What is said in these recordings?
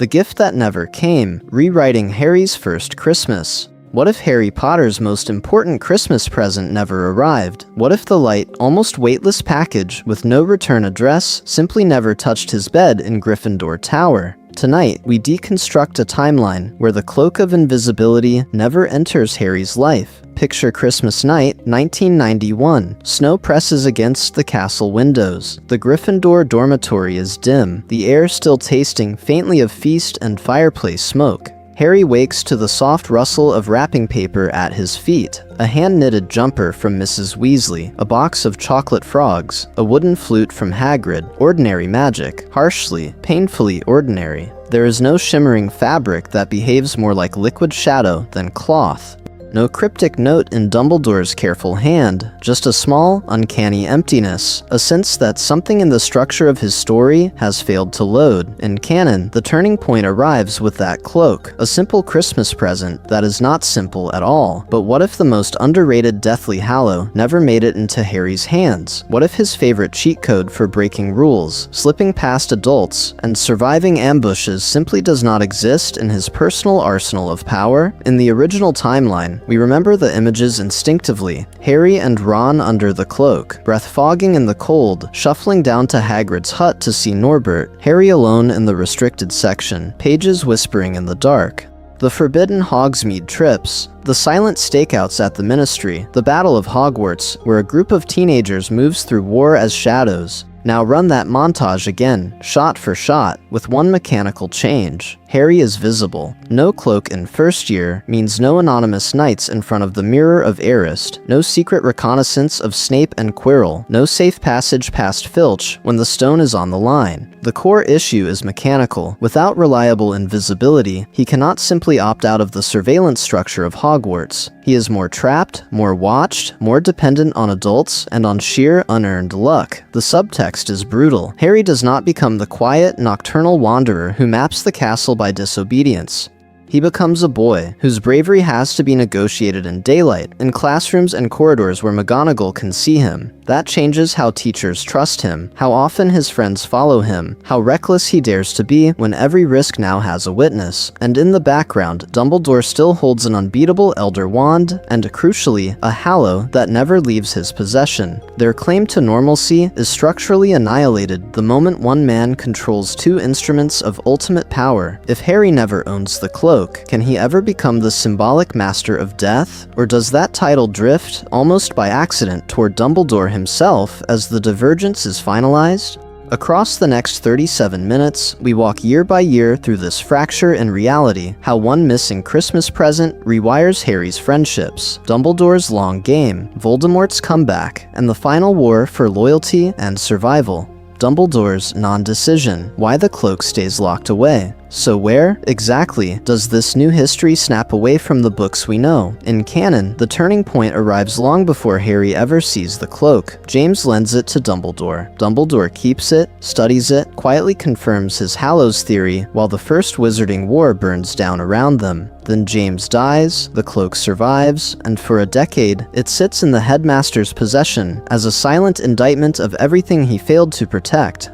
The gift that never came, rewriting Harry's first Christmas. What if Harry Potter's most important Christmas present never arrived? What if the light, almost weightless package with no return address simply never touched his bed in Gryffindor Tower? Tonight, we deconstruct a timeline where the Cloak of Invisibility never enters Harry's life. Picture Christmas night, 1991. Snow presses against the castle windows. The Gryffindor dormitory is dim, the air still tasting faintly of feast and fireplace smoke. Harry wakes to the soft rustle of wrapping paper at his feet. A hand-knitted jumper from Mrs. Weasley, a box of chocolate frogs, a wooden flute from Hagrid. Ordinary magic. Harshly, painfully ordinary. There is no shimmering fabric that behaves more like liquid shadow than cloth. No cryptic note in Dumbledore's careful hand, just a small, uncanny emptiness, a sense that something in the structure of his story has failed to load. In canon, the turning point arrives with that cloak, a simple Christmas present that is not simple at all. But what if the most underrated Deathly Hallow never made it into Harry's hands? What if his favorite cheat code for breaking rules, slipping past adults, and surviving ambushes simply does not exist in his personal arsenal of power? In the original timeline, we remember the images instinctively. Harry and Ron under the cloak, breath fogging in the cold, shuffling down to Hagrid's hut to see Norbert, Harry alone in the restricted section, pages whispering in the dark. The forbidden Hogsmeade trips, the silent stakeouts at the Ministry, the Battle of Hogwarts, where a group of teenagers moves through war as shadows. Now run that montage again, shot for shot, with one mechanical change. Harry is visible. No cloak in first year means no anonymous nights in front of the Mirror of Erised, no secret reconnaissance of Snape and Quirrell, no safe passage past Filch when the stone is on the line. The core issue is mechanical. Without reliable invisibility, he cannot simply opt out of the surveillance structure of Hogwarts. He is more trapped, more watched, more dependent on adults, and on sheer unearned luck. The subtext is brutal. Harry does not become the quiet, nocturnal wanderer who maps the castle by disobedience. He becomes a boy whose bravery has to be negotiated in daylight, in classrooms and corridors where McGonagall can see him. That changes how teachers trust him, how often his friends follow him, how reckless he dares to be when every risk now has a witness. And in the background, Dumbledore still holds an unbeatable Elder Wand, and crucially, a Hallow that never leaves his possession. Their claim to normalcy is structurally annihilated the moment one man controls two instruments of ultimate power. If Harry never owns the cloak, can he ever become the symbolic master of death? Or does that title drift, almost by accident, toward Dumbledore himself as the divergence is finalized? Across the next 37 minutes, we walk year by year through this fracture in reality, how one missing Christmas present rewires Harry's friendships, Dumbledore's long game, Voldemort's comeback, and the final war for loyalty and survival. Dumbledore's non-decision, why the cloak stays locked away. So where, exactly, does this new history snap away from the books we know? In canon, the turning point arrives long before Harry ever sees the cloak. James lends it to Dumbledore. Dumbledore keeps it, studies it, quietly confirms his Hallows theory while the First Wizarding War burns down around them. Then James dies, the cloak survives, and for a decade, it sits in the headmaster's possession as a silent indictment of everything he failed to protect.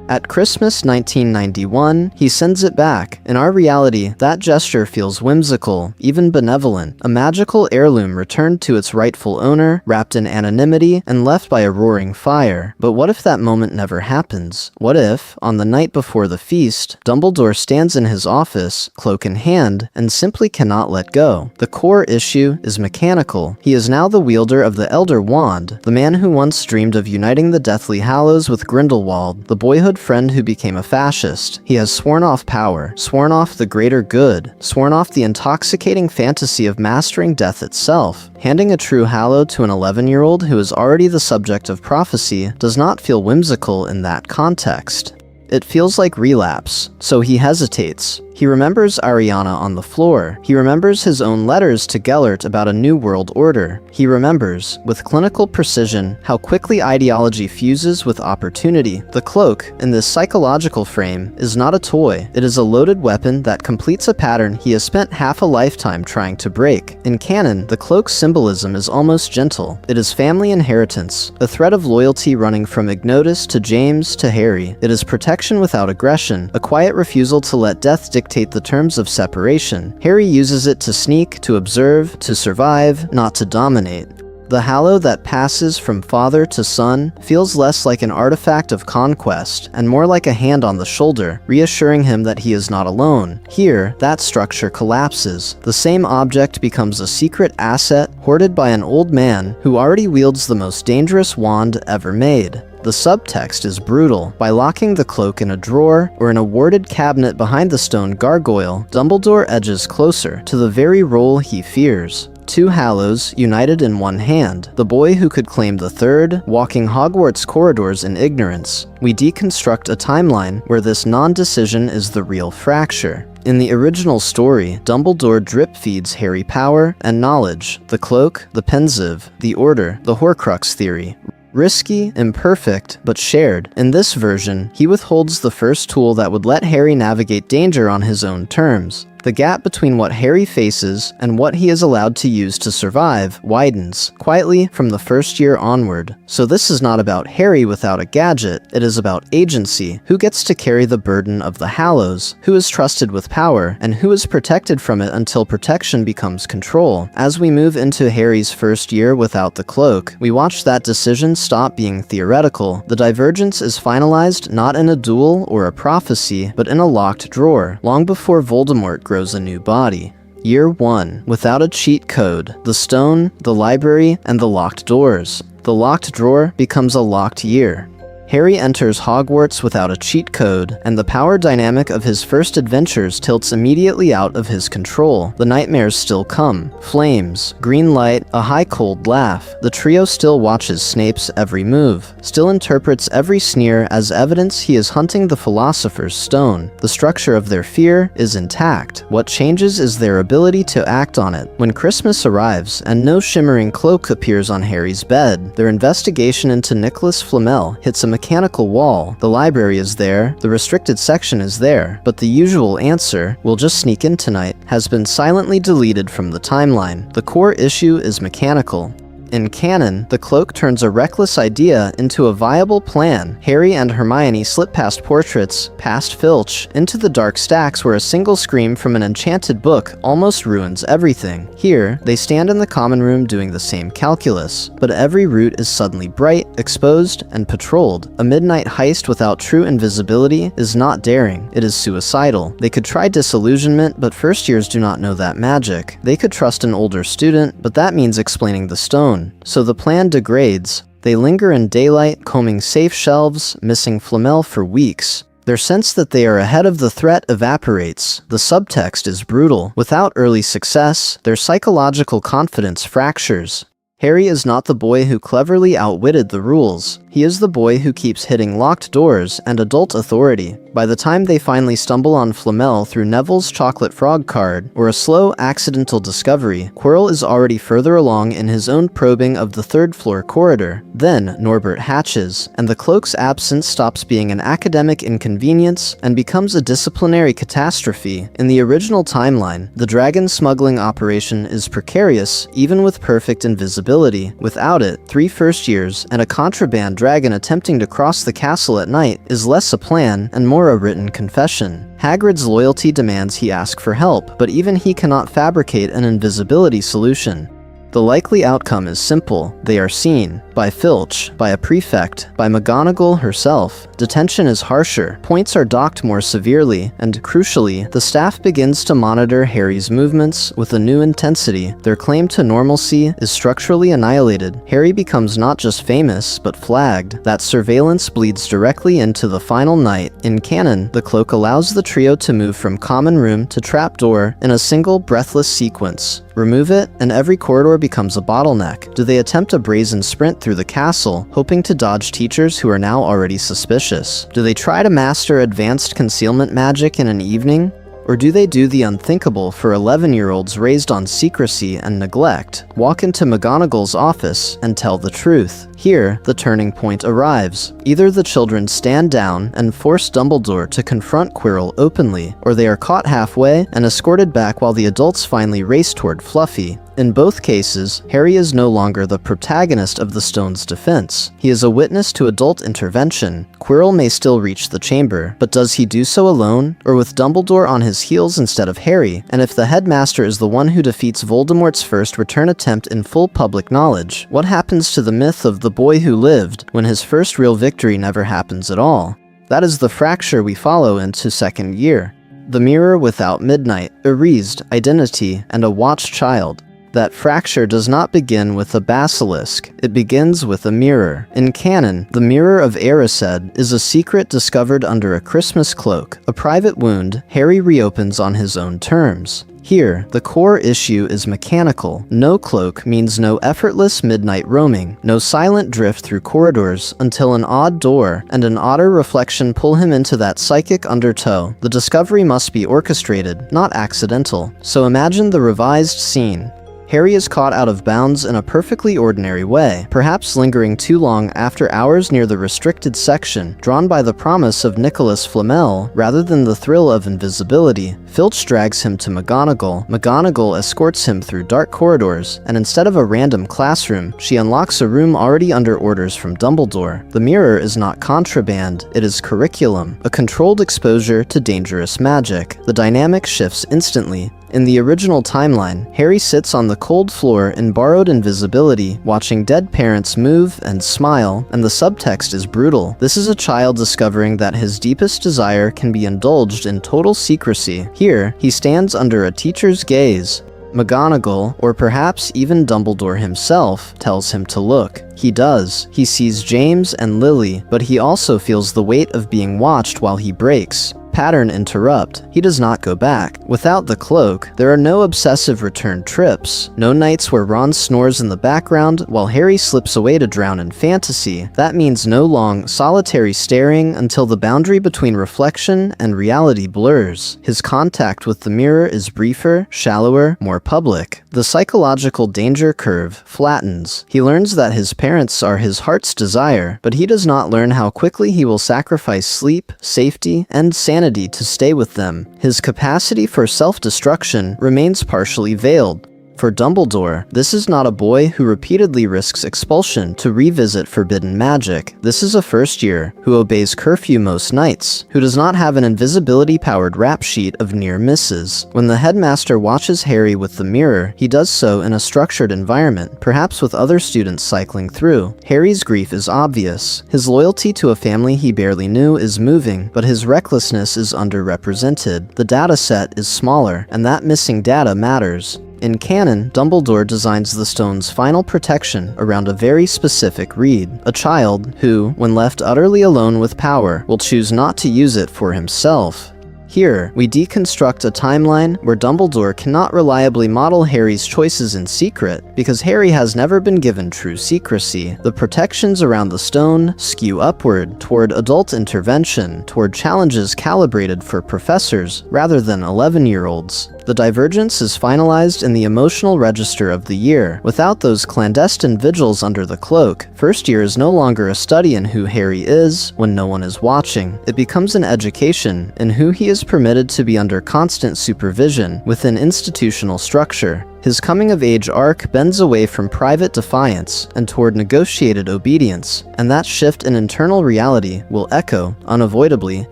At Christmas 1991, he sends it back. In our reality, that gesture feels whimsical, even benevolent. A magical heirloom returned to its rightful owner, wrapped in anonymity, and left by a roaring fire. But what if that moment never happens? What if, on the night before the feast, Dumbledore stands in his office, cloak in hand, and simply cannot let go? The core issue is mechanical. He is now the wielder of the Elder Wand, the man who once dreamed of uniting the Deathly Hallows with Grindelwald, the boyhood friend who became a fascist. He has sworn off power, sworn off the greater good, sworn off the intoxicating fantasy of mastering death itself. Handing a true Hallow to an 11-year-old who is already the subject of prophecy does not feel whimsical in that context. It feels like relapse, so he hesitates. He remembers Ariana on the floor. He remembers his own letters to Gellert about a new world order. He remembers, with clinical precision, how quickly ideology fuses with opportunity. The cloak, in this psychological frame, is not a toy. It is a loaded weapon that completes a pattern he has spent half a lifetime trying to break. In canon, the cloak's symbolism is almost gentle. It is family inheritance, a thread of loyalty running from Ignotus to James to Harry. It is protection protection without aggression, a quiet refusal to let death dictate the terms of separation. Harry uses it to sneak, to observe, to survive, not to dominate. The halo that passes from father to son feels less like an artifact of conquest and more like a hand on the shoulder, reassuring him that he is not alone. Here, that structure collapses. The same object becomes a secret asset hoarded by an old man who already wields the most dangerous wand ever made. The subtext is brutal. By locking the cloak in a drawer or in a warded cabinet behind the stone gargoyle, Dumbledore edges closer to the very role he fears. Two halos united in one hand, the boy who could claim the third, walking Hogwarts corridors in ignorance. We deconstruct a timeline where this non-decision is the real fracture. In the original story, Dumbledore drip-feeds Harry power and knowledge, the cloak, the pensieve, the order, the Horcrux theory. Risky, imperfect, but shared. In this version, he withholds the first tool that would let Harry navigate danger on his own terms. The gap between what Harry faces and what he is allowed to use to survive widens, quietly from the first year onward. So this is not about Harry without a gadget, it is about agency. Who gets to carry the burden of the Hallows? Who is trusted with power? And who is protected from it until protection becomes control? As we move into Harry's first year without the cloak, we watch that decision stop being theoretical. The divergence is finalized not in a duel or a prophecy, but in a locked drawer, long before Voldemort grows a new body. Year 1. Without a cheat code. The stone, the library, and the locked doors. The locked drawer becomes a locked year. Harry enters Hogwarts without a cheat code, and the power dynamic of his first adventures tilts immediately out of his control. The nightmares still come. Flames, green light, a high cold laugh. The trio still watches Snape's every move, still interprets every sneer as evidence he is hunting the Philosopher's Stone. The structure of their fear is intact. What changes is their ability to act on it. When Christmas arrives, and no shimmering cloak appears on Harry's bed, their investigation into Nicholas Flamel hits a mechanical wall. The library is there, the restricted section is there, but the usual answer, "we'll just sneak in tonight," has been silently deleted from the timeline. The core issue is mechanical. In canon, the cloak turns a reckless idea into a viable plan. Harry and Hermione slip past portraits, past Filch, into the dark stacks where a single scream from an enchanted book almost ruins everything. Here, they stand in the common room doing the same calculus, but every route is suddenly bright, exposed, and patrolled. A midnight heist without true invisibility is not daring, it is suicidal. They could try disillusionment, but first years do not know that magic. They could trust an older student, but that means explaining the stone. So the plan degrades. They linger in daylight, combing safe shelves, missing Flamel for weeks. Their sense that they are ahead of the threat evaporates. The subtext is brutal. Without early success, their psychological confidence fractures. Harry is not the boy who cleverly outwitted the rules. He is the boy who keeps hitting locked doors and adult authority. By the time they finally stumble on Flamel through Neville's chocolate frog card, or a slow, accidental discovery, Quirrell is already further along in his own probing of the third-floor corridor. Then, Norbert hatches, and the cloak's absence stops being an academic inconvenience and becomes a disciplinary catastrophe. In the original timeline, the dragon smuggling operation is precarious, even with perfect invisibility. Without it, 3 first years and a contraband dragon attempting to cross the castle at night is less a plan and more a written confession. Hagrid's loyalty demands he ask for help, but even he cannot fabricate an invisibility solution. The likely outcome is simple. They are seen. By Filch, by a prefect, by McGonagall herself. Detention is harsher, points are docked more severely, and crucially, the staff begins to monitor Harry's movements with a new intensity. Their claim to normalcy is structurally annihilated. Harry becomes not just famous, but flagged. That surveillance bleeds directly into the final night. In canon, the cloak allows the trio to move from common room to trapdoor in a single breathless sequence. Remove it, and every corridor becomes a bottleneck. Do they attempt a brazen sprint through the castle, hoping to dodge teachers who are now already suspicious? Do they try to master advanced concealment magic in an evening? Or do they do the unthinkable for 11-year-olds raised on secrecy and neglect, walk into McGonagall's office and tell the truth? Here, the turning point arrives. Either the children stand down and force Dumbledore to confront Quirrell openly, or they are caught halfway and escorted back while the adults finally race toward Fluffy. In both cases, Harry is no longer the protagonist of the stone's defense. He is a witness to adult intervention. Quirrell may still reach the chamber, but does he do so alone, or with Dumbledore on his heels instead of Harry? And if the headmaster is the one who defeats Voldemort's first return attempt in full public knowledge, what happens to the myth of the boy who lived when his first real victory never happens at all? That is the fracture we follow into second year. The mirror without midnight, erased identity, and a watched child. That fracture does not begin with a basilisk, it begins with a mirror. In canon, the Mirror of Erised is a secret discovered under a Christmas cloak, a private wound Harry reopens on his own terms. Here, the core issue is mechanical. No cloak means no effortless midnight roaming, no silent drift through corridors until an odd door and an odder reflection pull him into that psychic undertow. The discovery must be orchestrated, not accidental. So imagine the revised scene. Harry is caught out of bounds in a perfectly ordinary way, perhaps lingering too long after hours near the restricted section, drawn by the promise of Nicholas Flamel rather than the thrill of invisibility. Filch drags him to McGonagall. McGonagall escorts him through dark corridors, and instead of a random classroom, she unlocks a room already under orders from Dumbledore. The mirror is not contraband, it is curriculum, a controlled exposure to dangerous magic. The dynamic shifts instantly. In the original timeline, Harry sits on the cold floor in borrowed invisibility, watching dead parents move and smile, and the subtext is brutal. This is a child discovering that his deepest desire can be indulged in total secrecy. Here, he stands under a teacher's gaze. McGonagall, or perhaps even Dumbledore himself, tells him to look. He does. He sees James and Lily, but he also feels the weight of being watched while he breaks. Pattern interrupt. He does not go back. Without the cloak, there are no obsessive return trips, no nights where Ron snores in the background while Harry slips away to drown in fantasy. That means no long, solitary staring until the boundary between reflection and reality blurs. His contact with the mirror is briefer, shallower, more public. The psychological danger curve flattens. He learns that his parents are his heart's desire, but he does not learn how quickly he will sacrifice sleep, safety, and sanity to stay with them. His capacity for self-destruction remains partially veiled. For Dumbledore, this is not a boy who repeatedly risks expulsion to revisit forbidden magic. This is a first year who obeys curfew most nights, who does not have an invisibility-powered rap sheet of near misses. When the headmaster watches Harry with the mirror, he does so in a structured environment, perhaps with other students cycling through. Harry's grief is obvious. His loyalty to a family he barely knew is moving, but his recklessness is underrepresented. The data set is smaller, and that missing data matters. In canon, Dumbledore designs the stone's final protection around a very specific reed, a child who, when left utterly alone with power, will choose not to use it for himself. Here, we deconstruct a timeline where Dumbledore cannot reliably model Harry's choices in secret, because Harry has never been given true secrecy. The protections around the stone skew upward, toward adult intervention, toward challenges calibrated for professors rather than 11-year-olds. The divergence is finalized in the emotional register of the year. Without those clandestine vigils under the cloak, first year is no longer a study in who Harry is when no one is watching. It becomes an education in who he is permitted to be under constant supervision within institutional structure. His coming-of-age arc bends away from private defiance and toward negotiated obedience, and that shift in internal reality will echo, unavoidably,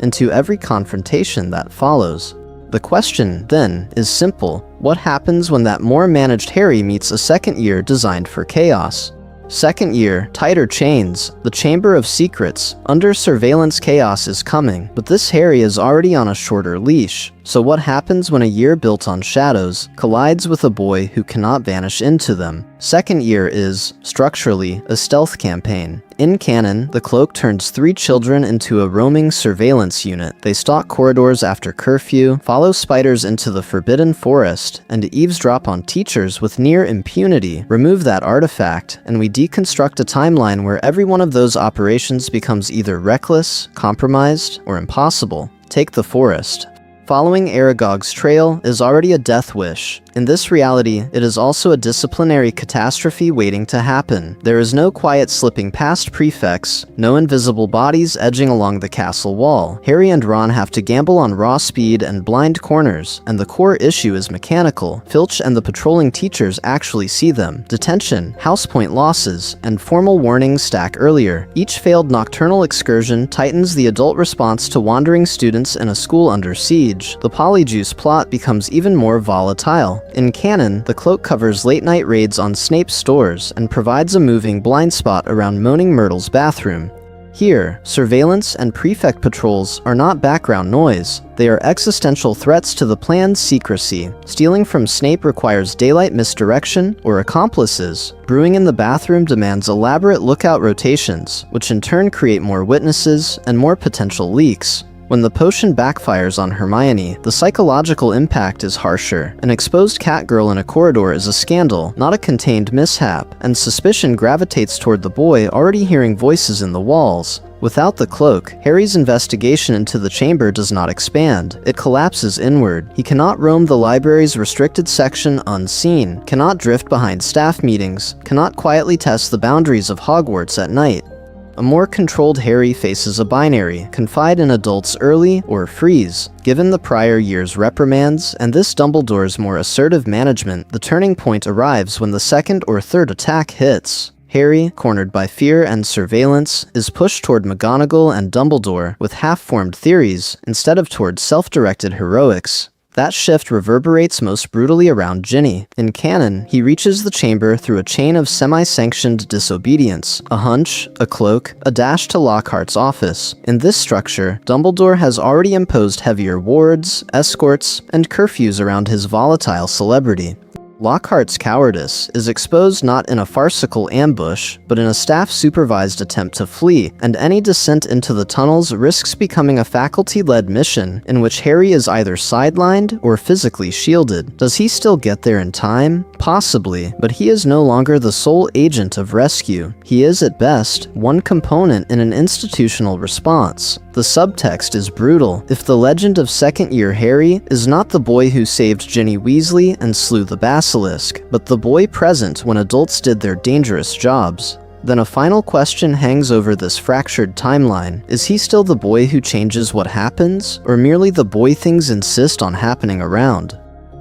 into every confrontation that follows. The question, then, is simple. What happens when that more managed Harry meets a second year designed for chaos? Second year, tighter chains, the Chamber of Secrets, under surveillance chaos is coming, but this Harry is already on a shorter leash. So what happens when a year built on shadows collides with a boy who cannot vanish into them? Second year is, structurally, a stealth campaign. In canon, the cloak turns 3 children into a roaming surveillance unit. They stalk corridors after curfew, follow spiders into the forbidden forest, and eavesdrop on teachers with near impunity. Remove that artifact, and we deconstruct a timeline where every one of those operations becomes either reckless, compromised, or impossible. Take the forest. Following Aragog's trail is already a death wish. In this reality, it is also a disciplinary catastrophe waiting to happen. There is no quiet slipping past prefects, no invisible bodies edging along the castle wall. Harry and Ron have to gamble on raw speed and blind corners, and the core issue is mechanical. Filch and the patrolling teachers actually see them. Detention, house point losses, and formal warnings stack earlier. Each failed nocturnal excursion tightens the adult response to wandering students in a school under siege. The Polyjuice plot becomes even more volatile. In canon, the cloak covers late-night raids on Snape's stores and provides a moving blind spot around Moaning Myrtle's bathroom. Here, surveillance and prefect patrols are not background noise. They are existential threats to the plan's secrecy. Stealing from Snape requires daylight misdirection or accomplices. Brewing in the bathroom demands elaborate lookout rotations, which in turn create more witnesses and more potential leaks. When the potion backfires on Hermione, the psychological impact is harsher. An exposed catgirl in a corridor is a scandal, not a contained mishap, and suspicion gravitates toward the boy already hearing voices in the walls. Without the cloak, Harry's investigation into the chamber does not expand. It collapses inward. He cannot roam the library's restricted section unseen, cannot drift behind staff meetings, cannot quietly test the boundaries of Hogwarts at night. A more controlled Harry faces a binary: confide in adults early or freeze. Given the prior year's reprimands and this Dumbledore's more assertive management, the turning point arrives when the second or third attack hits. Harry, cornered by fear and surveillance, is pushed toward McGonagall and Dumbledore with half-formed theories instead of toward self-directed heroics. That shift reverberates most brutally around Ginny. In canon, he reaches the chamber through a chain of semi-sanctioned disobedience: a hunch, a cloak, a dash to Lockhart's office. In this structure, Dumbledore has already imposed heavier wards, escorts, and curfews around his volatile celebrity. Lockhart's cowardice is exposed not in a farcical ambush, but in a staff-supervised attempt to flee, and any descent into the tunnels risks becoming a faculty-led mission in which Harry is either sidelined or physically shielded. Does he still get there in time? Possibly, but he is no longer the sole agent of rescue. He is, at best, one component in an institutional response. The subtext is brutal. If the legend of second-year Harry is not the boy who saved Ginny Weasley and slew the basilisk, but the boy present when adults did their dangerous jobs, then a final question hangs over this fractured timeline. Is he still the boy who changes what happens, or merely the boy things insist on happening around?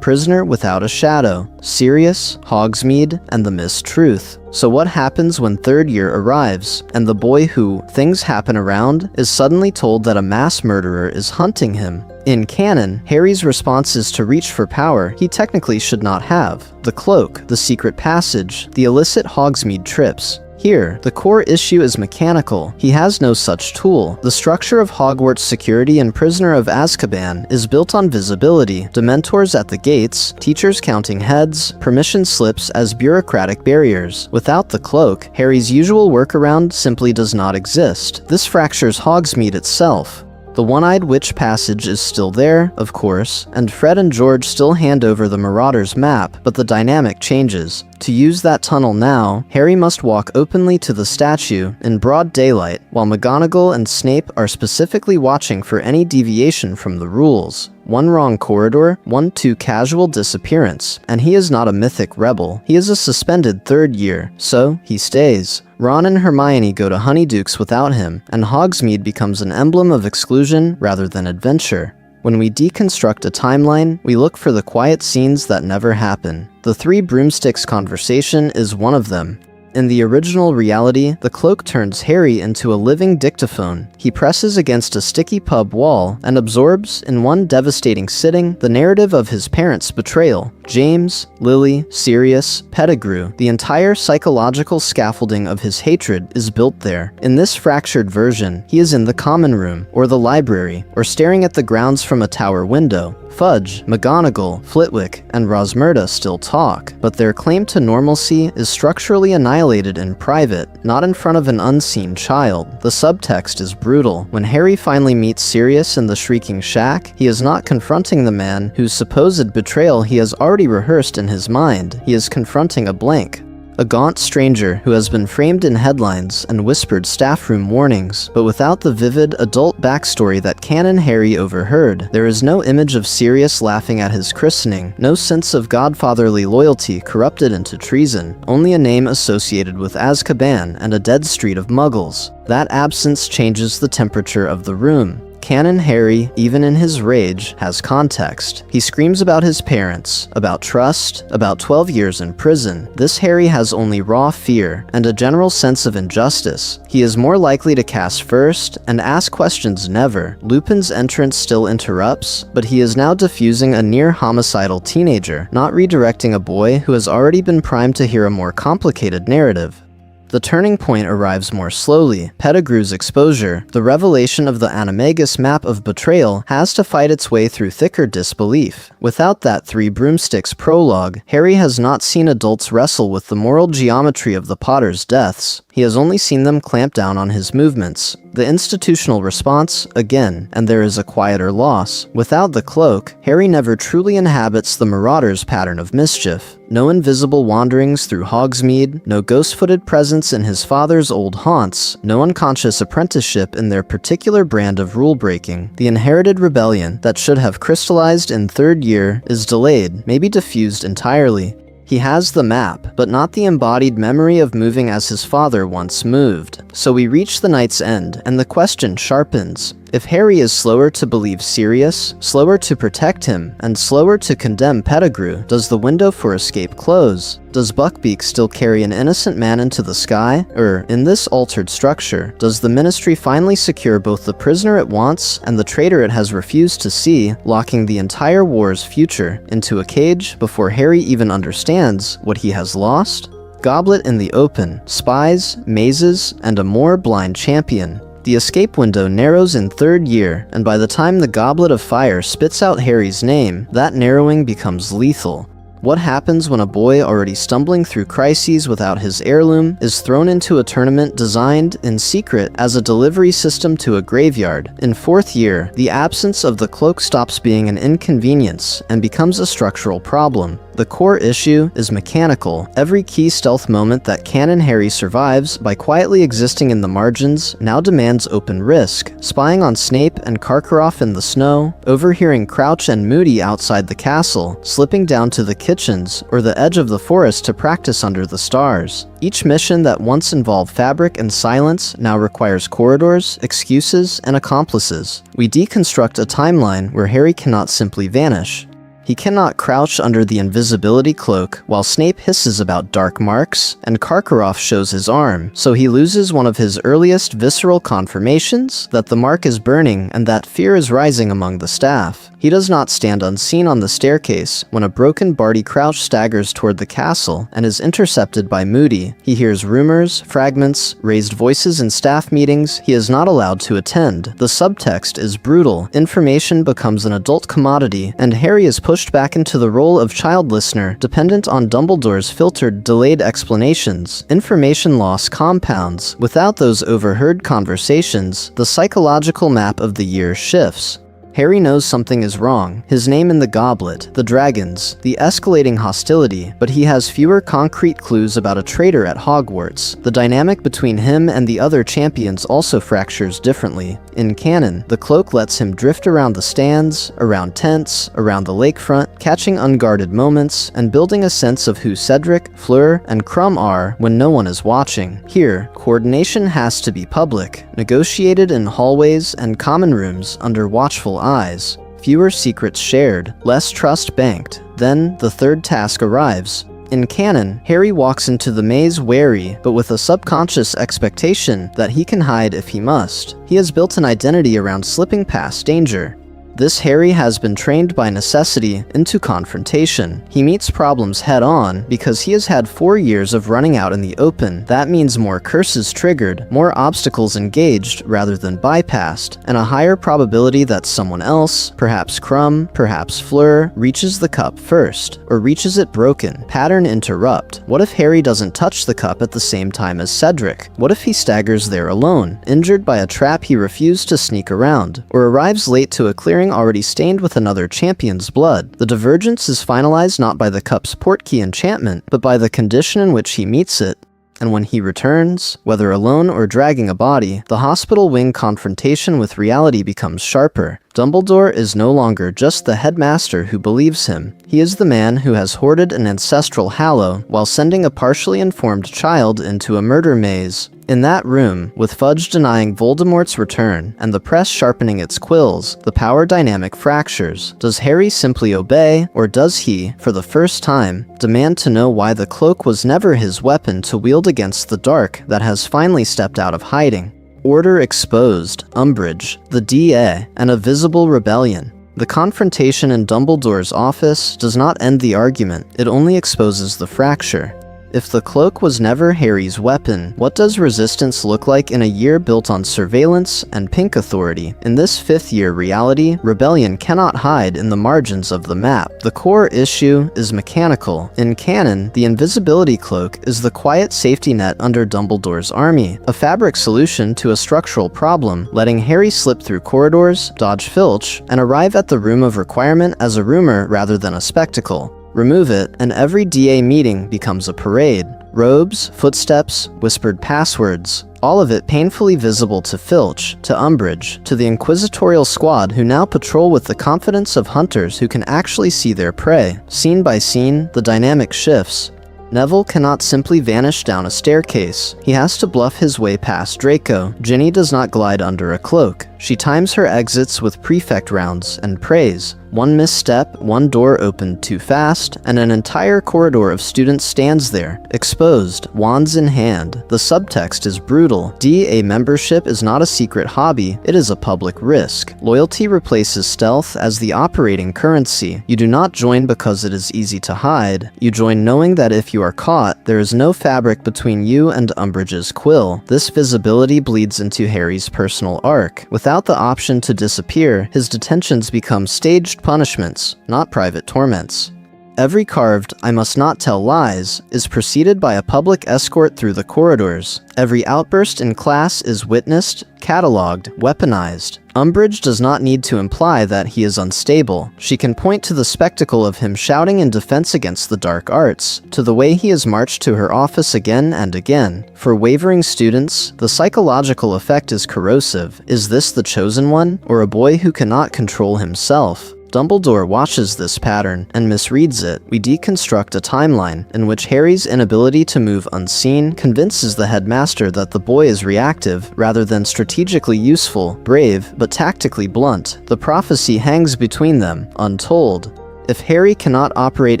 Prisoner without a shadow, Sirius, Hogsmeade, and the mistruth. So what happens when third year arrives, and the boy who things happen around is suddenly told that a mass murderer is hunting him? In canon, Harry's response is to reach for power he technically should not have: the cloak, the secret passage, the illicit Hogsmeade trips. Here, the core issue is mechanical. He has no such tool. The structure of Hogwarts security and Prisoner of Azkaban is built on visibility, Dementors at the gates, teachers counting heads, permission slips as bureaucratic barriers. Without the cloak, Harry's usual workaround simply does not exist. This fractures Hogsmeade itself. The one-eyed witch passage is still there, of course, and Fred and George still hand over the Marauders map, but the dynamic changes. To use that tunnel now, Harry must walk openly to the statue in broad daylight, while McGonagall and Snape are specifically watching for any deviation from the rules. One wrong corridor, one too casual disappearance, and he is not a mythic rebel. He is a suspended third year, so he stays. Ron and Hermione go to Honeydukes without him, and Hogsmeade becomes an emblem of exclusion rather than adventure. When we deconstruct a timeline, we look for the quiet scenes that never happen. The Three Broomsticks conversation is one of them. In the original reality, the cloak turns Harry into a living dictaphone. He presses against a sticky pub wall and absorbs, in one devastating sitting, the narrative of his parents' betrayal. James, Lily, Sirius, Pettigrew, the entire psychological scaffolding of his hatred is built there. In this fractured version, he is in the common room, or the library, or staring at the grounds from a tower window. Fudge, McGonagall, Flitwick, and Rosmerta still talk, but their claim to normalcy is structurally annihilated in private, not in front of an unseen child. The subtext is brutal. When Harry finally meets Sirius in the Shrieking Shack, he is not confronting the man whose supposed betrayal he has already rehearsed in his mind. He is confronting a blank. A gaunt stranger who has been framed in headlines and whispered staff room warnings, but without the vivid, adult backstory that Canon Harry overheard. There is no image of Sirius laughing at his christening, no sense of godfatherly loyalty corrupted into treason, only a name associated with Azkaban and a dead street of muggles. That absence changes the temperature of the room. Canon Harry, even in his rage, has context. He screams about his parents, about trust, about 12 years in prison. This Harry has only raw fear and a general sense of injustice. He is more likely to cast first and ask questions never. Lupin's entrance still interrupts, but he is now diffusing a near-homicidal teenager, not redirecting a boy who has already been primed to hear a more complicated narrative. The turning point arrives more slowly. Pettigrew's exposure, the revelation of the Animagus map of betrayal, has to fight its way through thicker disbelief. Without that Three Broomsticks prologue, Harry has not seen adults wrestle with the moral geometry of the Potters' deaths. He has only seen them clamp down on his movements. The institutional response, again, and there is a quieter loss. Without the cloak, Harry never truly inhabits the Marauder's pattern of mischief. No invisible wanderings through Hogsmeade, no ghost-footed presence in his father's old haunts, no unconscious apprenticeship in their particular brand of rule-breaking. The inherited rebellion that should have crystallized in third year is delayed, maybe diffused entirely. He has the map, but not the embodied memory of moving as his father once moved. So we reach the night's end, and the question sharpens. If Harry is slower to believe Sirius, slower to protect him, and slower to condemn Pettigrew, does the window for escape close? Does Buckbeak still carry an innocent man into the sky? Or, in this altered structure, does the Ministry finally secure both the prisoner it wants and the traitor it has refused to see, locking the entire war's future into a cage before Harry even understands what he has lost? Goblet in the open, spies, mazes, and a more blind champion. The escape window narrows in third year, and by the time the Goblet of Fire spits out Harry's name, that narrowing becomes lethal. What happens when a boy already stumbling through crises without his heirloom is thrown into a tournament designed, in secret, as a delivery system to a graveyard? In fourth year, the absence of the cloak stops being an inconvenience and becomes a structural problem. The core issue is mechanical. Every key stealth moment that Canon Harry survives by quietly existing in the margins now demands open risk. Spying on Snape and Karkaroff in the snow, overhearing Crouch and Moody outside the castle, slipping down to the kitchens or the edge of the forest to practice under the stars. Each mission that once involved fabric and silence now requires corridors, excuses, and accomplices. We deconstruct a timeline where Harry cannot simply vanish. He cannot crouch under the invisibility cloak while Snape hisses about dark marks and Karkaroff shows his arm, so he loses one of his earliest visceral confirmations that the mark is burning and that fear is rising among the staff. He does not stand unseen on the staircase when a broken Barty Crouch staggers toward the castle and is intercepted by Moody. He hears rumors, fragments, raised voices in staff meetings he is not allowed to attend. The subtext is brutal. Information becomes an adult commodity, and Harry is pushed back into the role of child listener, dependent on Dumbledore's filtered, delayed explanations. Information loss compounds. Without those overheard conversations, the psychological map of the year shifts. Harry knows something is wrong. His name in the goblet, the dragons, the escalating hostility, but he has fewer concrete clues about a traitor at Hogwarts. The dynamic between him and the other champions also fractures differently. In canon, the cloak lets him drift around the stands, around tents, around the lakefront, catching unguarded moments, and building a sense of who Cedric, Fleur, and Crumb are when no one is watching. Here, coordination has to be public, negotiated in hallways and common rooms under watchful eyes. Fewer secrets shared, less trust banked. Then, the third task arrives. In canon, Harry walks into the maze wary, but with a subconscious expectation that he can hide if he must. He has built an identity around slipping past danger. This Harry has been trained by necessity into confrontation. He meets problems head-on because he has had 4 years of running out in the open. That means more curses triggered, more obstacles engaged rather than bypassed, and a higher probability that someone else, perhaps Crumb, perhaps Fleur, reaches the cup first, or reaches it broken. Pattern interrupt. What if Harry doesn't touch the cup at the same time as Cedric? What if he staggers there alone, injured by a trap he refused to sneak around, or arrives late to a clearing ring already stained with another champion's blood. The divergence is finalized not by the cup's portkey enchantment, but by the condition in which he meets it. And when he returns, whether alone or dragging a body, the hospital wing confrontation with reality becomes sharper. Dumbledore is no longer just the headmaster who believes him. He is the man who has hoarded an ancestral hallow while sending a partially informed child into a murder maze. In that room, with Fudge denying Voldemort's return and the press sharpening its quills, the power dynamic fractures. Does Harry simply obey, or does he, for the first time, demand to know why the cloak was never his weapon to wield against the dark that has finally stepped out of hiding? Order exposed, Umbridge, the DA, and a visible rebellion. The confrontation in Dumbledore's office does not end the argument, it only exposes the fracture. If the cloak was never Harry's weapon, what does resistance look like in a year built on surveillance and pink authority? In this fifth-year reality, rebellion cannot hide in the margins of the map. The core issue is mechanical. In canon, the invisibility cloak is the quiet safety net under Dumbledore's army, a fabric solution to a structural problem, letting Harry slip through corridors, dodge Filch, and arrive at the room of requirement as a rumor rather than a spectacle. Remove it, and every DA meeting becomes a parade. Robes, footsteps, whispered passwords, all of it painfully visible to Filch, to Umbridge, to the inquisitorial squad who now patrol with the confidence of hunters who can actually see their prey. Scene by scene, the dynamic shifts. Neville cannot simply vanish down a staircase. He has to bluff his way past Draco. Ginny does not glide under a cloak. She times her exits with prefect rounds and prays. One misstep, one door opened too fast, and an entire corridor of students stands there, exposed, wands in hand. The subtext is brutal. DA membership is not a secret hobby, it is a public risk. Loyalty replaces stealth as the operating currency. You do not join because it is easy to hide. You join knowing that if you are caught, there is no fabric between you and Umbridge's quill. This visibility bleeds into Harry's personal arc. Without the option to disappear, his detentions become staged punishments, not private torments. Every carved "I must not tell lies" is preceded by a public escort through the corridors. Every outburst in class is witnessed, catalogued, weaponized. Umbridge does not need to imply that he is unstable. She can point to the spectacle of him shouting in defense against the dark arts, to the way he is marched to her office again and again. For wavering students, the psychological effect is corrosive. Is this the chosen one, or a boy who cannot control himself? Dumbledore watches this pattern and misreads it. We deconstruct a timeline in which Harry's inability to move unseen convinces the headmaster that the boy is reactive rather than strategically useful, brave, but tactically blunt. The prophecy hangs between them, untold. If Harry cannot operate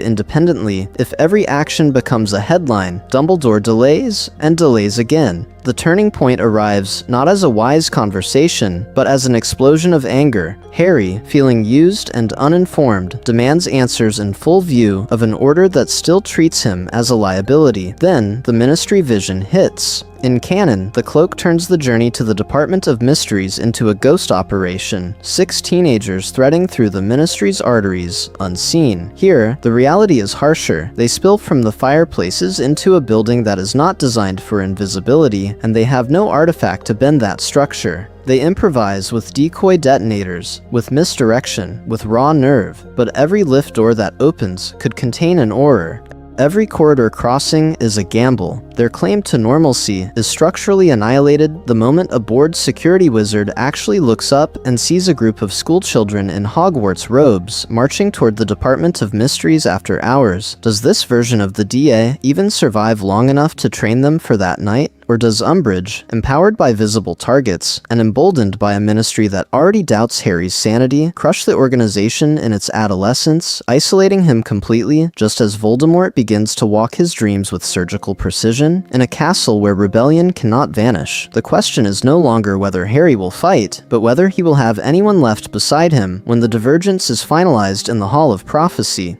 independently, if every action becomes a headline, Dumbledore delays and delays again. The turning point arrives not as a wise conversation, but as an explosion of anger. Harry, feeling used and uninformed, demands answers in full view of an order that still treats him as a liability. Then, the Ministry vision hits. In canon, the cloak turns the journey to the Department of Mysteries into a ghost operation, 6 teenagers threading through the Ministry's arteries, unseen. Here, the reality is harsher. They spill from the fireplaces into a building that is not designed for invisibility, and they have no artifact to bend that structure. They improvise with decoy detonators, with misdirection, with raw nerve, but every lift door that opens could contain an horror. Every corridor crossing is a gamble. Their claim to normalcy is structurally annihilated the moment a bored security wizard actually looks up and sees a group of schoolchildren in Hogwarts robes marching toward the Department of Mysteries after hours. Does this version of the DA even survive long enough to train them for that night? Or does Umbridge, empowered by visible targets and emboldened by a ministry that already doubts Harry's sanity, crush the organization in its adolescence, isolating him completely, just as Voldemort begins to walk his dreams with surgical precision? In a castle where rebellion cannot vanish, the question is no longer whether Harry will fight, but whether he will have anyone left beside him when the divergence is finalized in the Hall of Prophecy.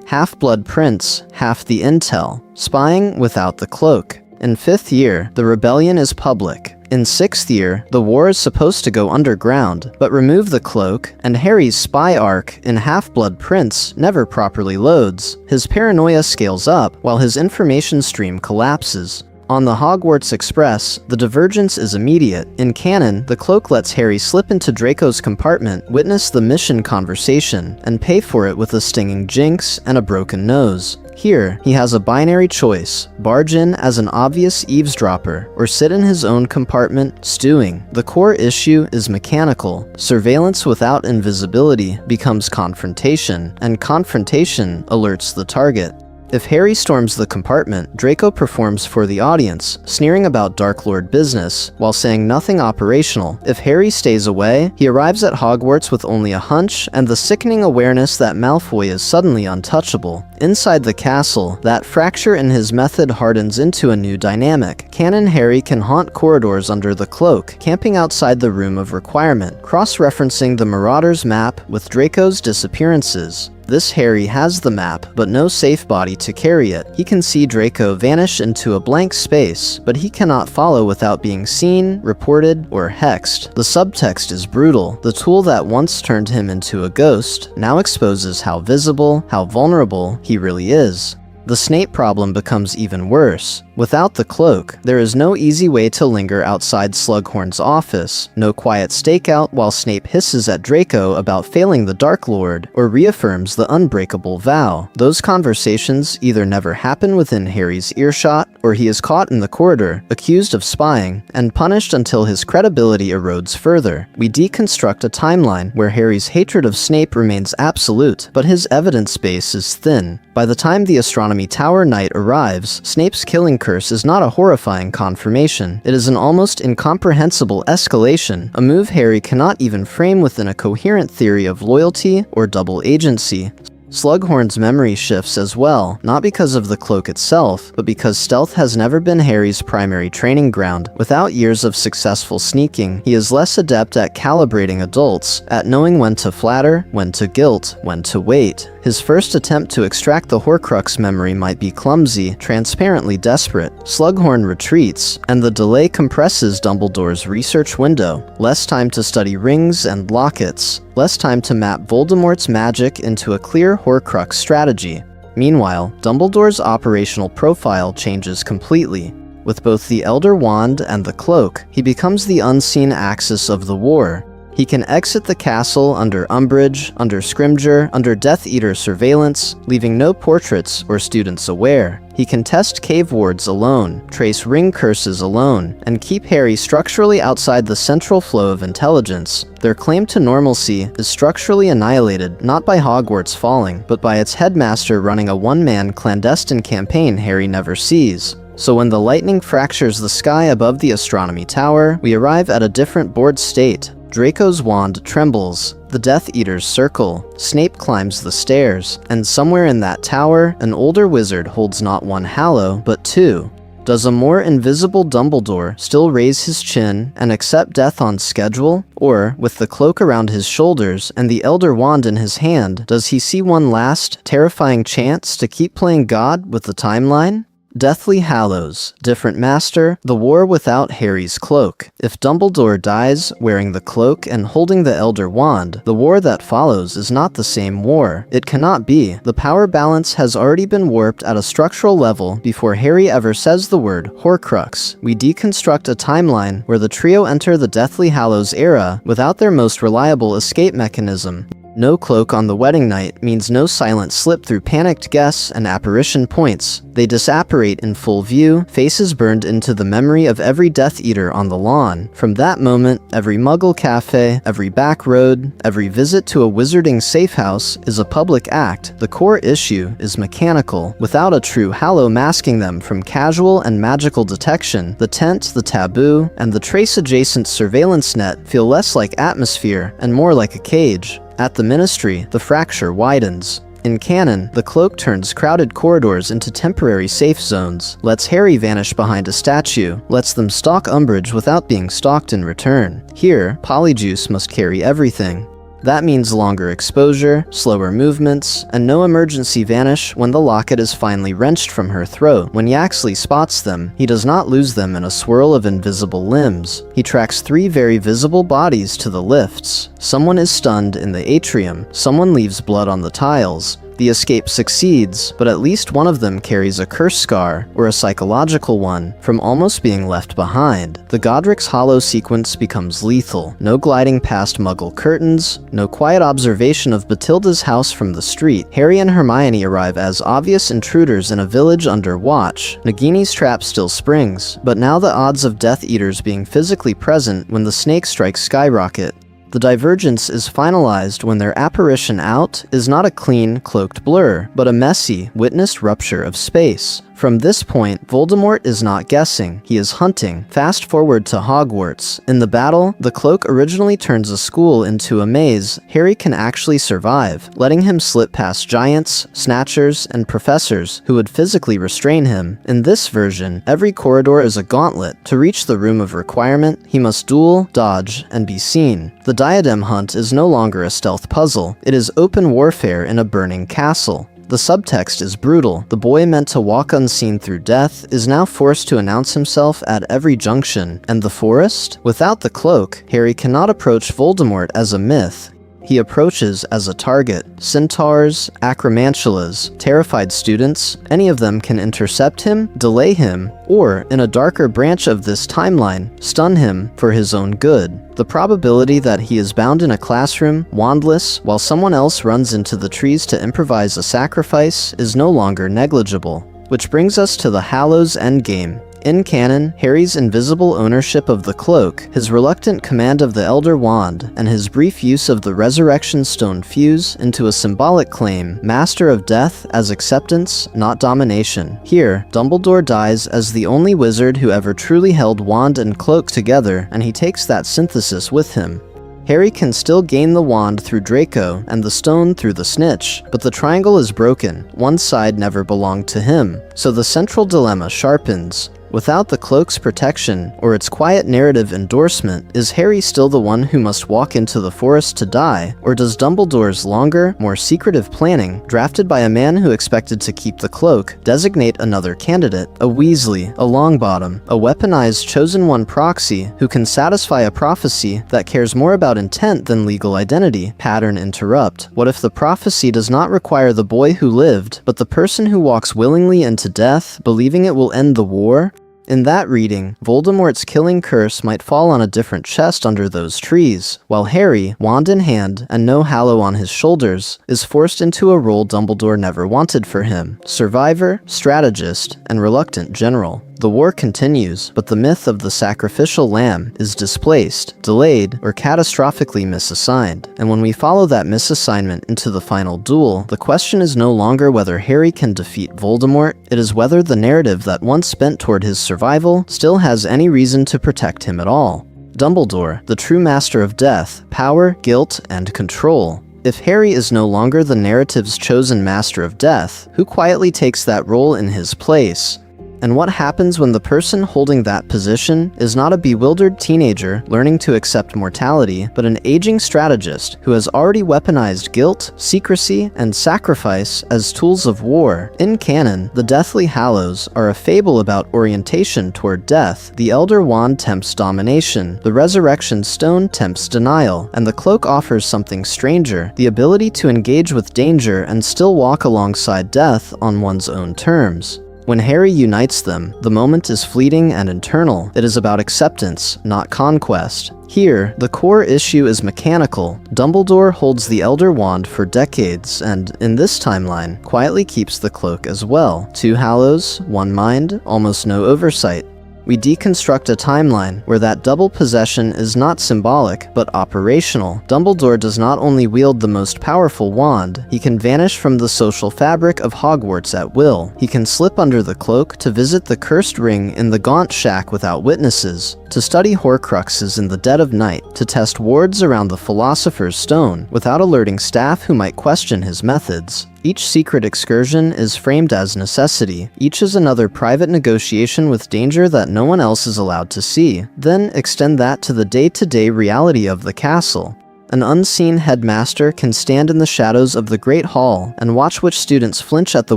Half-Blood Prince, half the intel, spying without the cloak. In 5th year, the rebellion is public. In 6th year, the war is supposed to go underground, but remove the cloak, and Harry's spy arc in Half-Blood Prince never properly loads. His paranoia scales up, while his information stream collapses. On the Hogwarts Express, the divergence is immediate. In canon, the cloak lets Harry slip into Draco's compartment, witness the mission conversation, and pay for it with a stinging jinx and a broken nose. Here, he has a binary choice: barge in as an obvious eavesdropper, or sit in his own compartment, stewing. The core issue is mechanical. Surveillance without invisibility becomes confrontation, and confrontation alerts the target. If Harry storms the compartment, Draco performs for the audience, sneering about Dark Lord business, while saying nothing operational. If Harry stays away, he arrives at Hogwarts with only a hunch and the sickening awareness that Malfoy is suddenly untouchable. Inside the castle, that fracture in his method hardens into a new dynamic. Canon Harry can haunt corridors under the cloak, camping outside the Room of Requirement, cross-referencing the Marauder's map with Draco's disappearances. This Harry has the map, but no safe body to carry it. He can see Draco vanish into a blank space, but he cannot follow without being seen, reported, or hexed. The subtext is brutal. The tool that once turned him into a ghost now exposes how visible, how vulnerable he really is. The Snape problem becomes even worse. Without the cloak, there is no easy way to linger outside Slughorn's office, no quiet stakeout while Snape hisses at Draco about failing the Dark Lord, or reaffirms the unbreakable vow. Those conversations either never happen within Harry's earshot, or he is caught in the corridor, accused of spying, and punished until his credibility erodes further. We deconstruct a timeline where Harry's hatred of Snape remains absolute, but his evidence base is thin. By the time the Astronomy Tower night arrives, Snape's killing curse is not a horrifying confirmation. It is an almost incomprehensible escalation, a move Harry cannot even frame within a coherent theory of loyalty or double agency. Slughorn's memory shifts as well, not because of the cloak itself, but because stealth has never been Harry's primary training ground. Without years of successful sneaking, he is less adept at calibrating adults, at knowing when to flatter, when to guilt, when to wait. His first attempt to extract the Horcrux memory might be clumsy, transparently desperate. Slughorn retreats, and the delay compresses Dumbledore's research window. Less time to study rings and lockets. Less time to map Voldemort's magic into a clear Horcrux strategy. Meanwhile, Dumbledore's operational profile changes completely. With both the Elder Wand and the cloak, he becomes the unseen axis of the war. He can exit the castle under Umbridge, under Scrimgeour, under Death Eater surveillance, leaving no portraits or students aware. He can test cave wards alone, trace ring curses alone, and keep Harry structurally outside the central flow of intelligence. Their claim to normalcy is structurally annihilated not by Hogwarts falling, but by its headmaster running a one-man clandestine campaign Harry never sees. So when the lightning fractures the sky above the Astronomy Tower, we arrive at a different bored state. Draco's wand trembles, the Death Eaters circle, Snape climbs the stairs, and somewhere in that tower, an older wizard holds not one Hallow, but two. Does a more invisible Dumbledore still raise his chin and accept death on schedule? Or, with the cloak around his shoulders and the Elder Wand in his hand, does he see one last, terrifying chance to keep playing God with the timeline? Deathly Hallows, different master, the war without Harry's cloak. If Dumbledore dies wearing the cloak and holding the Elder Wand, the war that follows is not the same war. It cannot be. The power balance has already been warped at a structural level before Harry ever says the word Horcrux. We deconstruct a timeline where the trio enter the Deathly Hallows era without their most reliable escape mechanism. No cloak on the wedding night means no silent slip through panicked guess and apparition points. They disapparate in full view, faces burned into the memory of every Death Eater on the lawn. From that moment, every Muggle cafe, every back road, every visit to a wizarding safe house is a public act. The core issue is mechanical, without a true Hallow masking them from casual and magical detection. The tent, the taboo, and the trace-adjacent surveillance net feel less like atmosphere and more like a cage. At the Ministry, the fracture widens. In canon, the cloak turns crowded corridors into temporary safe zones, lets Harry vanish behind a statue, lets them stalk Umbridge without being stalked in return. Here, Polyjuice must carry everything. That means longer exposure, slower movements, and no emergency vanish when the locket is finally wrenched from her throat. When Yaxley spots them, he does not lose them in a swirl of invisible limbs. He tracks three very visible bodies to the lifts. Someone is stunned in the atrium, someone leaves blood on the tiles, The escape succeeds, but at least one of them carries a curse scar, or a psychological one, from almost being left behind. The Godric's Hollow sequence becomes lethal. No gliding past Muggle curtains, no quiet observation of Bathilda's house from the street. Harry and Hermione arrive as obvious intruders in a village under watch. Nagini's trap still springs, but now the odds of Death Eaters being physically present when the snake strikes skyrocket. The divergence is finalized when their apparition out is not a clean, cloaked blur, but a messy, witnessed rupture of space. From this point, Voldemort is not guessing, he is hunting. Fast forward to Hogwarts. In the battle, the cloak originally turns a school into a maze. Harry can actually survive, letting him slip past giants, snatchers, and professors who would physically restrain him. In this version, every corridor is a gauntlet. To reach the room of requirement, he must duel, dodge, and be seen. The diadem hunt is no longer a stealth puzzle. It is open warfare in a burning castle. The subtext is brutal. The boy meant to walk unseen through death is now forced to announce himself at every junction. And the forest? Without the cloak, Harry cannot approach Voldemort as a myth. He approaches as a target. Centaurs, acromantulas, terrified students, any of them can intercept him, delay him, or, in a darker branch of this timeline, stun him for his own good. The probability that he is bound in a classroom, wandless, while someone else runs into the trees to improvise a sacrifice is no longer negligible. Which brings us to the Hallows endgame. In canon, Harry's invisible ownership of the cloak, his reluctant command of the Elder Wand, and his brief use of the Resurrection Stone fuse into a symbolic claim, Master of Death as acceptance, not domination. Here, Dumbledore dies as the only wizard who ever truly held wand and cloak together, and he takes that synthesis with him. Harry can still gain the wand through Draco and the stone through the snitch, but the triangle is broken. One side never belonged to him, so the central dilemma sharpens. Without the cloak's protection, or its quiet narrative endorsement, is Harry still the one who must walk into the forest to die, or does Dumbledore's longer, more secretive planning, drafted by a man who expected to keep the cloak, designate another candidate, a Weasley, a Longbottom, a weaponized Chosen One proxy who can satisfy a prophecy that cares more about intent than legal identity? Pattern interrupt. What if the prophecy does not require the boy who lived, but the person who walks willingly into death, believing it will end the war? In that reading, Voldemort's killing curse might fall on a different chest under those trees, while Harry, wand in hand and no Hallow on his shoulders, is forced into a role Dumbledore never wanted for him: survivor, strategist, and reluctant general. The war continues, but the myth of the sacrificial lamb is displaced, delayed, or catastrophically misassigned. And when we follow that misassignment into the final duel, the question is no longer whether Harry can defeat Voldemort, it is whether the narrative that once bent toward his survival still has any reason to protect him at all. Dumbledore, the true master of death, power, guilt, and control. If Harry is no longer the narrative's chosen master of death, who quietly takes that role in his place? And what happens when the person holding that position is not a bewildered teenager learning to accept mortality, but an aging strategist who has already weaponized guilt, secrecy, and sacrifice as tools of war? In canon, the Deathly Hallows are a fable about orientation toward death. The Elder Wand tempts domination, the Resurrection Stone tempts denial, and the cloak offers something stranger: the ability to engage with danger and still walk alongside death on one's own terms. When Harry unites them, the moment is fleeting and internal. It is about acceptance, not conquest. Here, the core issue is mechanical. Dumbledore holds the Elder Wand for decades, and, in this timeline, quietly keeps the cloak as well. 2 Hallows, 1 mind, almost no oversight. We deconstruct a timeline where that double possession is not symbolic, but operational. Dumbledore does not only wield the most powerful wand, he can vanish from the social fabric of Hogwarts at will. He can slip under the cloak to visit the cursed ring in the Gaunt Shack without witnesses, to study Horcruxes in the dead of night, to test wards around the Philosopher's Stone without alerting staff who might question his methods. Each secret excursion is framed as necessity. Each is another private negotiation with danger that no one else is allowed to see. Then extend that to the day-to-day reality of the castle. An unseen headmaster can stand in the shadows of the Great Hall and watch which students flinch at the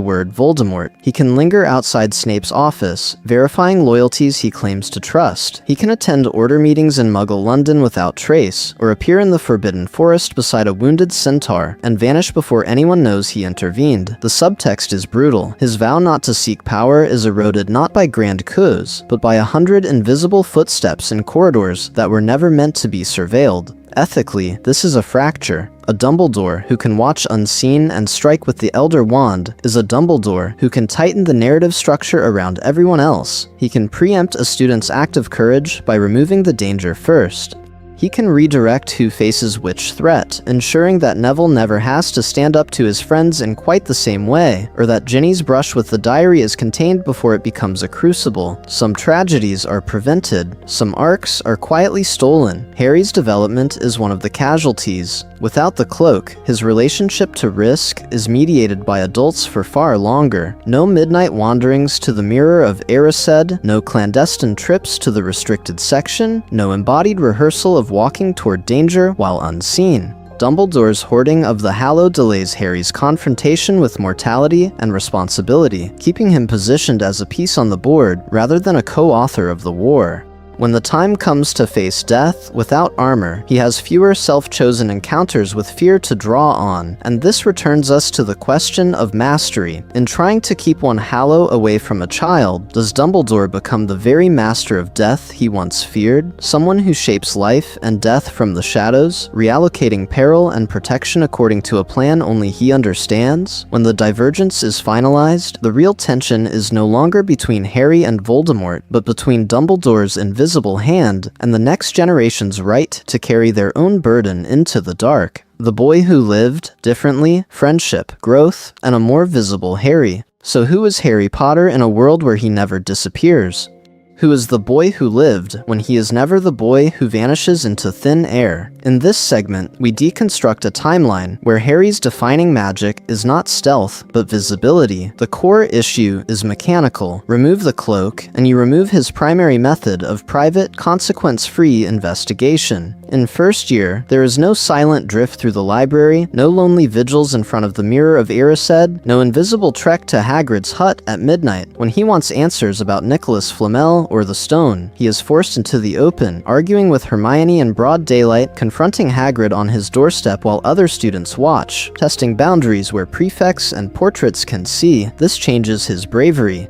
word Voldemort. He can linger outside Snape's office, verifying loyalties he claims to trust. He can attend order meetings in Muggle London without trace, or appear in the Forbidden Forest beside a wounded centaur and vanish before anyone knows he intervened. The subtext is brutal. His vow not to seek power is eroded not by grand coups, but by 100 invisible footsteps in corridors that were never meant to be surveilled. Ethically, this is a fracture. A Dumbledore who can watch unseen and strike with the Elder Wand is a Dumbledore who can tighten the narrative structure around everyone else. He can preempt a student's act of courage by removing the danger first. He can redirect who faces which threat, ensuring that Neville never has to stand up to his friends in quite the same way, or that Ginny's brush with the diary is contained before it becomes a crucible. Some tragedies are prevented, some arcs are quietly stolen. Harry's development is one of the casualties. Without the cloak, his relationship to risk is mediated by adults for far longer. No midnight wanderings to the Mirror of Erised, no clandestine trips to the restricted section, no embodied rehearsal of walking toward danger while unseen. Dumbledore's hoarding of the Hallow delays Harry's confrontation with mortality and responsibility, keeping him positioned as a piece on the board rather than a co-author of the war. When the time comes to face death without armor, he has fewer self-chosen encounters with fear to draw on, and this returns us to the question of mastery. In trying to keep one Hallow away from a child, does Dumbledore become the very master of death he once feared? Someone who shapes life and death from the shadows, reallocating peril and protection according to a plan only he understands? When the divergence is finalized, the real tension is no longer between Harry and Voldemort, but between Dumbledore's invisible hand and the next generation's right to carry their own burden into the dark. The boy who lived differently, friendship, growth, and a more visible Harry. So who is Harry Potter in a world where he never disappears? Who is the boy who lived when he is never the boy who vanishes into thin air? In this segment, we deconstruct a timeline where Harry's defining magic is not stealth, but visibility. The core issue is mechanical. Remove the cloak, and you remove his primary method of private, consequence-free investigation. In first year, there is no silent drift through the library, no lonely vigils in front of the Mirror of Erised, no invisible trek to Hagrid's hut at midnight. When he wants answers about Nicholas Flamel or the stone, he is forced into the open, arguing with Hermione in broad daylight, confronting Hagrid on his doorstep while other students watch, testing boundaries where prefects and portraits can see. This changes his bravery.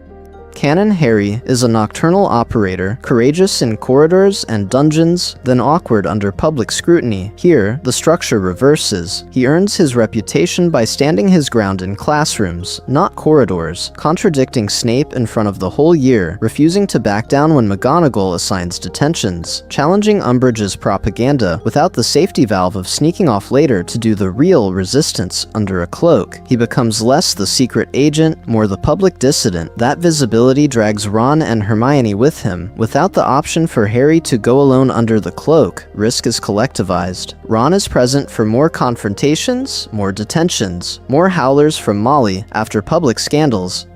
Canon Harry is a nocturnal operator, courageous in corridors and dungeons, then awkward under public scrutiny. Here, the structure reverses. He earns his reputation by standing his ground in classrooms, not corridors, contradicting Snape in front of the whole year, refusing to back down when McGonagall assigns detentions, challenging Umbridge's propaganda without the safety valve of sneaking off later to do the real resistance under a cloak. He becomes less the secret agent, more the public dissident. That visibility drags Ron and Hermione with him. Without the option for Harry to go alone under the cloak, risk is collectivized. Ron is present for more confrontations, more detentions, more howlers from Molly after public scandals.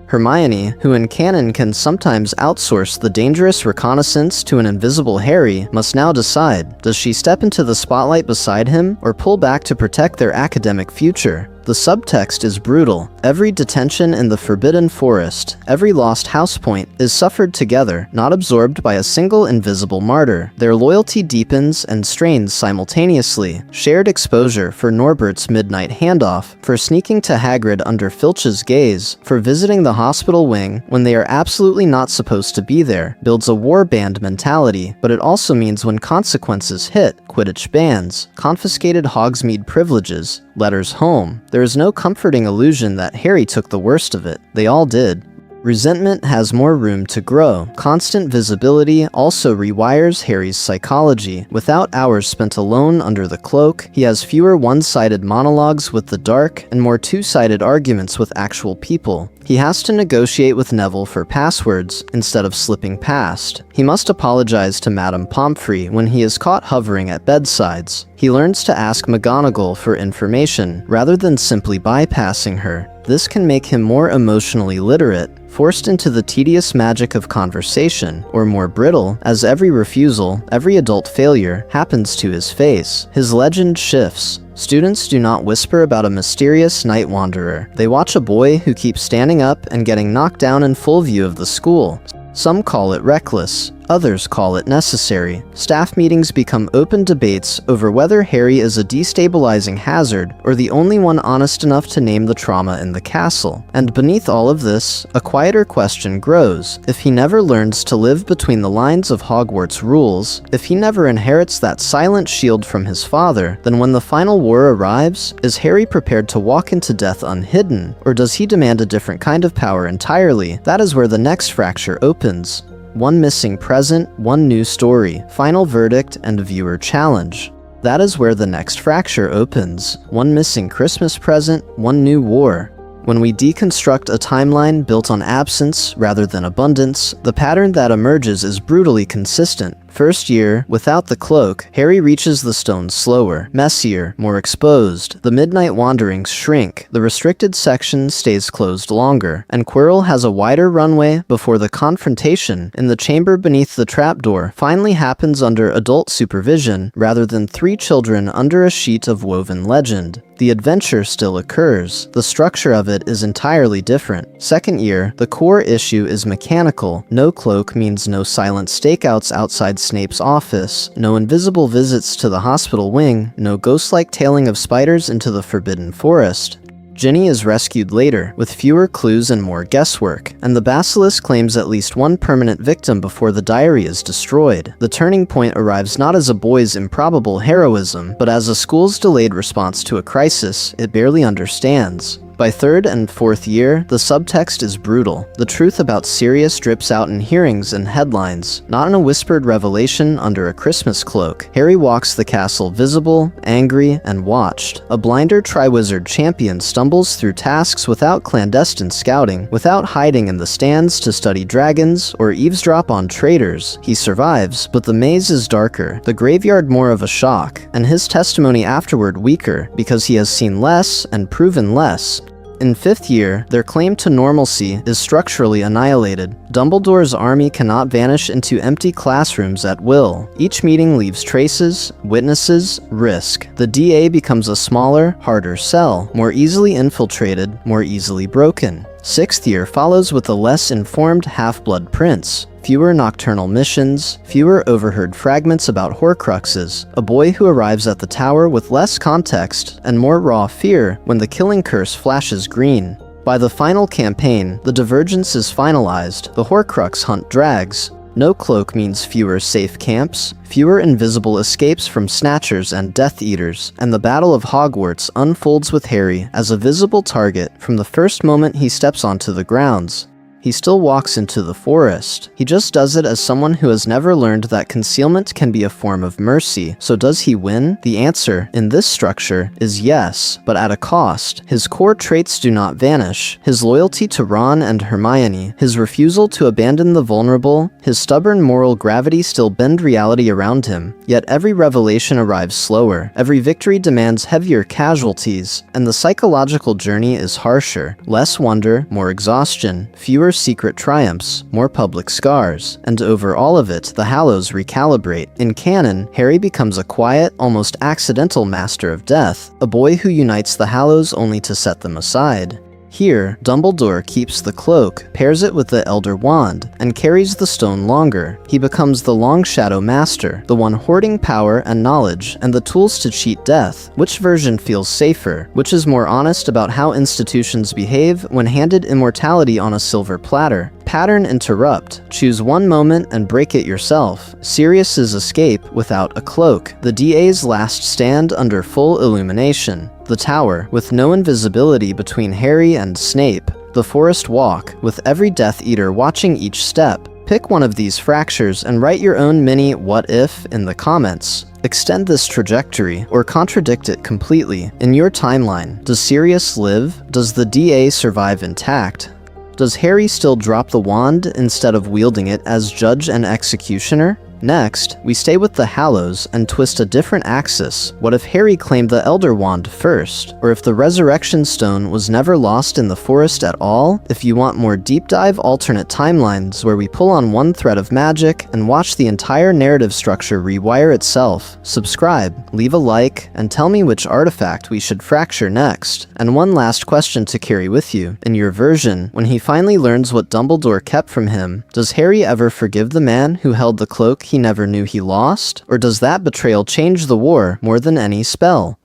Hermione, who in canon can sometimes outsource the dangerous reconnaissance to an invisible Harry, must now decide, does she step into the spotlight beside him or pull back to protect their academic future? The subtext is brutal. Every detention in the Forbidden Forest, every lost house point, is suffered together, not absorbed by a single invisible martyr. Their loyalty deepens and strains simultaneously. Shared exposure for Norbert's midnight handoff, for sneaking to Hagrid under Filch's gaze, for visiting the hospital wing when they are absolutely not supposed to be there, builds a war band mentality, but it also means when consequences hit, Quidditch bans, confiscated Hogsmeade privileges, letters home. There is no comforting illusion that Harry took the worst of it. They all did. Resentment has more room to grow. Constant visibility also rewires Harry's psychology. Without hours spent alone under the cloak, he has fewer one-sided monologues with the dark and more two-sided arguments with actual people. He has to negotiate with Neville for passwords instead of slipping past. He must apologize to Madame Pomfrey when he is caught hovering at bedsides. He learns to ask McGonagall for information rather than simply bypassing her. This can make him more emotionally literate, forced into the tedious magic of conversation, or more brittle, as every refusal, every adult failure, happens to his face. His legend shifts. Students do not whisper about a mysterious night wanderer. They watch a boy who keeps standing up and getting knocked down in full view of the school. Some call it reckless, others call it necessary. Staff meetings become open debates over whether Harry is a destabilizing hazard or the only one honest enough to name the trauma in the castle. And beneath all of this, a quieter question grows. If he never learns to live between the lines of Hogwarts rules, if he never inherits that silent shield from his father, then when the final war arrives, is Harry prepared to walk into death unhidden, or does he demand a different kind of power entirely? That is where the next fracture opens. One missing present, one new story, final verdict, and viewer challenge. That is where the next fracture opens. One missing Christmas present, one new war. When we deconstruct a timeline built on absence rather than abundance, the pattern that emerges is brutally consistent. First year, without the cloak, Harry reaches the stone slower, messier, more exposed. The midnight wanderings shrink, the restricted section stays closed longer, and Quirrell has a wider runway before the confrontation in the chamber beneath the trapdoor finally happens under adult supervision rather than 3 children under a sheet of woven legend. The adventure still occurs. The structure of it is entirely different. Second year, the core issue is mechanical. No cloak means no silent stakeouts outside Snape's office, no invisible visits to the hospital wing, no ghost-like tailing of spiders into the Forbidden Forest. Ginny is rescued later, with fewer clues and more guesswork, and the Basilisk claims at least one permanent victim before the diary is destroyed. The turning point arrives not as a boy's improbable heroism, but as a school's delayed response to a crisis it barely understands. By third and fourth year, the subtext is brutal. The truth about Sirius drips out in hearings and headlines, not in a whispered revelation under a Christmas cloak. Harry walks the castle visible, angry, and watched. A blinder Triwizard champion stumbles through tasks without clandestine scouting, without hiding in the stands to study dragons or eavesdrop on traitors. He survives, but the maze is darker, the graveyard more of a shock, and his testimony afterward weaker because he has seen less and proven less. In fifth year, their claim to normalcy is structurally annihilated. Dumbledore's army cannot vanish into empty classrooms at will. Each meeting leaves traces, witnesses, risk. The DA becomes a smaller, harder cell, more easily infiltrated, more easily broken. Sixth year follows with a less informed Half-Blood Prince. Fewer nocturnal missions, fewer overheard fragments about Horcruxes, a boy who arrives at the tower with less context and more raw fear when the killing curse flashes green. By the final campaign, the divergence is finalized, the Horcrux hunt drags. No cloak means fewer safe camps, fewer invisible escapes from Snatchers and Death Eaters, and the Battle of Hogwarts unfolds with Harry as a visible target from the first moment he steps onto the grounds. He still walks into the forest. He just does it as someone who has never learned that concealment can be a form of mercy. So does he win? The answer, in this structure, is yes, but at a cost. His core traits do not vanish. His loyalty to Ron and Hermione, his refusal to abandon the vulnerable, his stubborn moral gravity still bend reality around him. Yet every revelation arrives slower. Every victory demands heavier casualties, and the psychological journey is harsher. Less wonder, more exhaustion, fewer secret triumphs, more public scars, and over all of it, the Hallows recalibrate. In canon, Harry becomes a quiet, almost accidental master of death, a boy who unites the Hallows only to set them aside. Here, Dumbledore keeps the cloak, pairs it with the Elder Wand, and carries the stone longer. He becomes the Long Shadow Master, the one hoarding power and knowledge, and the tools to cheat death. Which version feels safer? Which is more honest about how institutions behave when handed immortality on a silver platter? Pattern interrupt. Choose one moment and break it yourself. Sirius's escape without a cloak. The DA's last stand under full illumination. The tower, with no invisibility between Harry and Snape. The forest walk, with every Death Eater watching each step. Pick one of these fractures and write your own mini what if in the comments. Extend this trajectory, or contradict it completely. In your timeline, does Sirius live? Does the DA survive intact? Does Harry still drop the wand instead of wielding it as judge and executioner? Next, we stay with the Hallows and twist a different axis. What if Harry claimed the Elder Wand first? Or if the Resurrection Stone was never lost in the forest at all? If you want more deep dive alternate timelines where we pull on one thread of magic and watch the entire narrative structure rewire itself, subscribe, leave a like, and tell me which artifact we should fracture next. And one last question to carry with you. In your version, when he finally learns what Dumbledore kept from him, does Harry ever forgive the man who held the cloak he never knew he lost? Or does that betrayal change the war more than any spell?